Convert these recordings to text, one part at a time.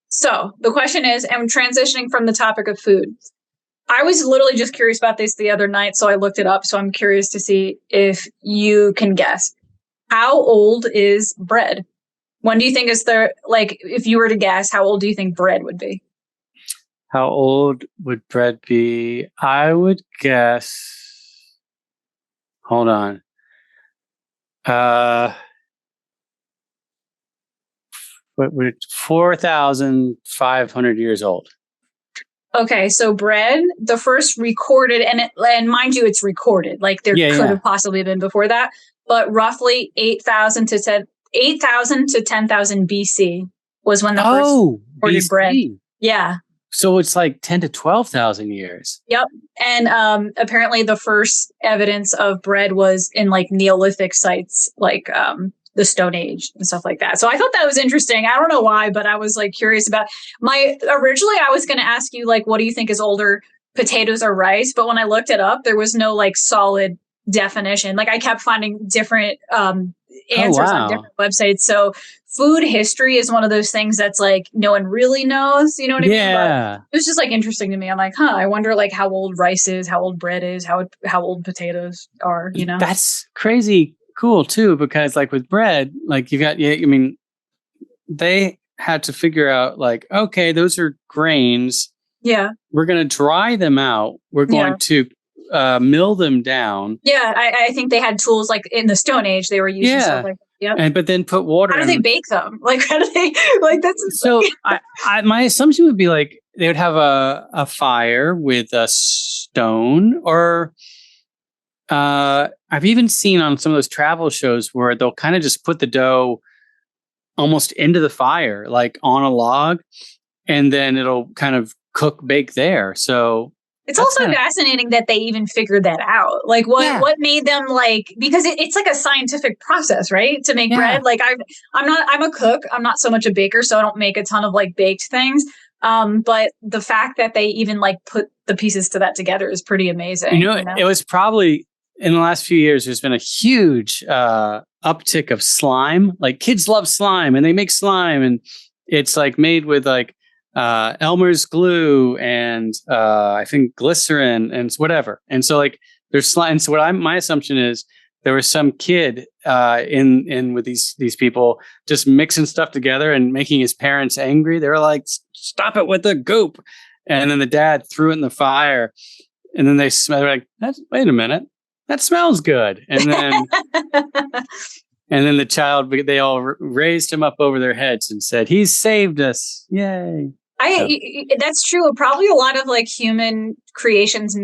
So the question is, I'm transitioning from the topic of food. I was literally just curious about this the other night, so I looked it up. So I'm curious to see if you can guess. How old is bread? When do you think is if you were to guess, how old do you think bread would be? How old would bread be? I would guess. Hold on. 4,500 years old. Okay, so bread, the first recorded, and mind you, it's recorded. Like there could have possibly been before that, but roughly 8,000 to 10,000 BC was when the first recorded BC. bread. Yeah. So it's like 10 to 12,000 years. Yep. And apparently the first evidence of bread was in like Neolithic sites, like the Stone Age and stuff like that. So I thought that was interesting. I don't know why, but I was like curious about originally I was going to ask you like, what do you think is older, potatoes or rice? But when I looked it up, there was no like solid definition. Like I kept finding different answers on different websites. So food history is one of those things that's like no one really knows, you know what I mean? But it was just like interesting to me. I'm like, I wonder like how old rice is, how old bread is, how old potatoes are, you know? That's crazy cool too, because like with bread, like you got, they had to figure out like, okay, those are grains. Yeah. We're going to dry them out. We're going to mill them down. Yeah. I think they had tools like in the Stone Age, they were using stuff like that. Yep. But then put water. How do they bake them? Like, how do they like that's so my assumption would be like they would have a fire with a stone, or I've even seen on some of those travel shows where they'll kind of just put the dough almost into the fire, like on a log, and then it'll kind of bake there. So it's also fascinating that they even figured that out. Like what made them like, because it's like a scientific process, right? To make bread. Like I'm a cook. I'm not so much a baker, so I don't make a ton of like baked things. But the fact that they even like put the pieces to that together is pretty amazing. You know? It was probably in the last few years, there's been a huge uptick of slime. Like kids love slime and they make slime, and it's like made with like Elmer's glue and I think glycerin and whatever. And so like there's slime. And so my assumption is there was some kid in with these people just mixing stuff together and making his parents angry. They were like, "Stop it with the goop!" And then the dad threw it in the fire, and then they're like, "Wait a minute, that smells good." And then and then the child, they all raised him up over their heads and said, "He's saved us! Yay!" That's true. Probably a lot of like human creations.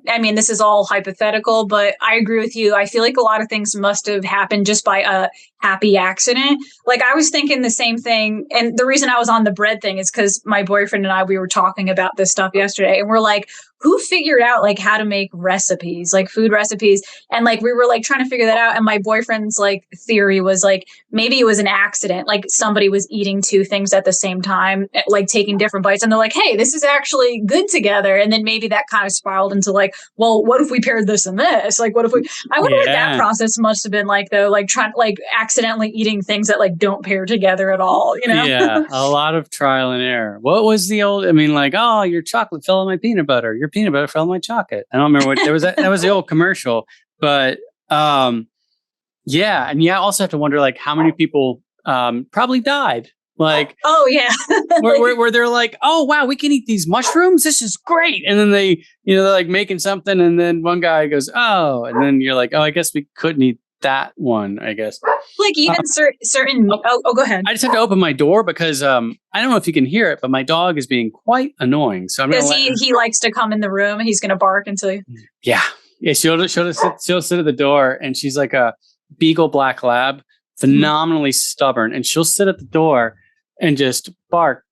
I mean, this is all hypothetical, but I agree with you. I feel like a lot of things must have happened just by a happy accident. Like I was thinking the same thing. And the reason I was on the bread thing is because my boyfriend and we were talking about this stuff yesterday, and we're like, who figured out like how to make recipes, like food recipes? And like, we were like trying to figure that out. And my boyfriend's like theory was like, maybe it was an accident. Like somebody was eating two things at the same time, like taking different bites. And they're like, hey, this is actually good together. And then maybe that kind of spiraled into like, well, what if we paired this and this? Like, what if I wonder what that process must have been like though, like trying, like accidentally eating things that like don't pair together at all, you know? Yeah. A lot of trial and error. What was the old, like, oh, your chocolate fell in my peanut butter. Your peanut butter fell in my chocolate. I don't remember what there was. That was the old commercial, but yeah. And I also have to wonder like how many people probably died. Like, oh yeah, where they're like, oh wow, we can eat these mushrooms. This is great. And then they're like making something, and then one guy goes, oh, and then you're like, oh, I guess we couldn't eat that one, I guess. Like even certain. Oh, go ahead. I just have to open my door because I don't know if you can hear it, but my dog is being quite annoying. So I'm because he likes to come in the room. He's going to bark until you. Yeah. She'll sit at the door, and she's like a Beagle Black Lab, phenomenally stubborn, and she'll sit at the door and just bark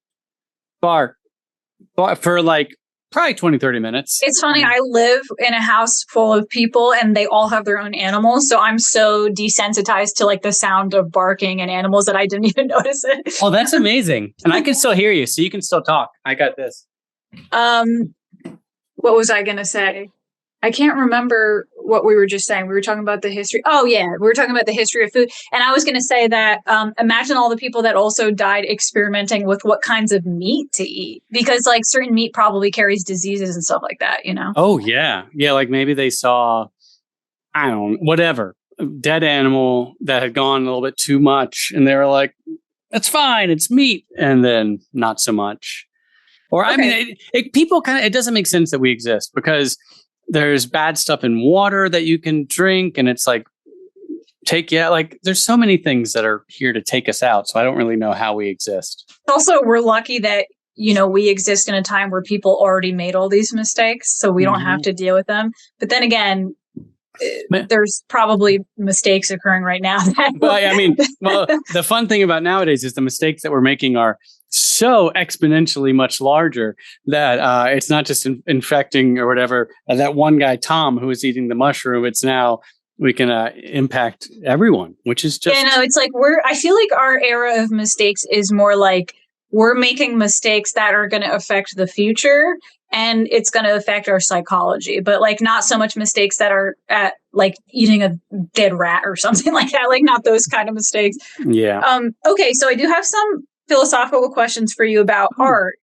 for like probably 20, 30 minutes. It's funny. I live in a house full of people and they all have their own animals. So I'm so desensitized to like the sound of barking and animals that I didn't even notice it. Oh, that's amazing. And I can still hear you. So you can still talk. I got this. What was I going to say? I can't remember what we were just saying. We were talking about the history. Oh, yeah. We were talking about the history of food. And I was going to say that imagine all the people that also died experimenting with what kinds of meat to eat, because like certain meat probably carries diseases and stuff like that, you know? Oh, yeah. Yeah. Like maybe they saw, I don't know, whatever, dead animal that had gone a little bit too much. And they were like, that's fine. It's meat. And then not so much. Or, I mean, people kind of, it doesn't make sense that we exist because there's bad stuff in water that you can drink. And it's like, like there's so many things that are here to take us out. So I don't really know how we exist. Also, we're lucky that, you know, we exist in a time where people already made all these mistakes. So we don't have to deal with them. But then again, there's probably mistakes occurring right now. The fun thing about nowadays is the mistakes that we're making are so exponentially much larger that it's not just infecting or whatever. That one guy, Tom, who was eating the mushroom, it's now we can impact everyone, which is just... Yeah, no, it's like I feel like our era of mistakes is more like we're making mistakes that are going to affect the future and it's going to affect our psychology, but like not so much mistakes that are at like eating a dead rat or something like that, like not those kind of mistakes. Yeah. Okay, so I do have some philosophical questions for you about art.